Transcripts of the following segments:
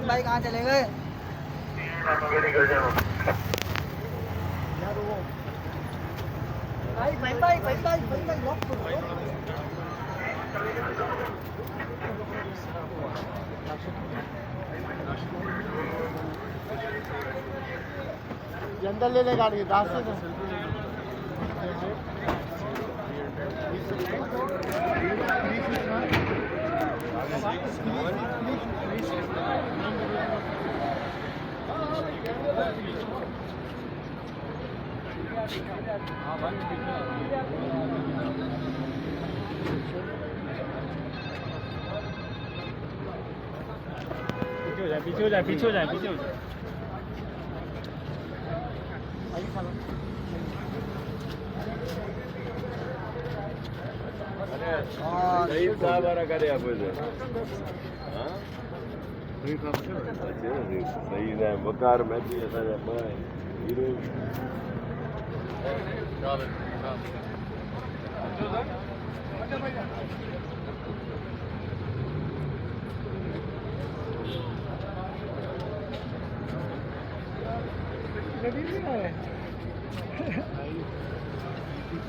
भाई कहाँ चले गए? भाई लॉक अंदर ले ले गाड़ी रास्ते में। पीछे हो जाए पीछे हो जाए पीछे हो जाए। सही साहब करे आप सही है वकार में भी असांजा हीरो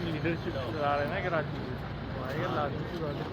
लीडरशिप चला रहे हैं ना कराची, लाजमी सी बात है।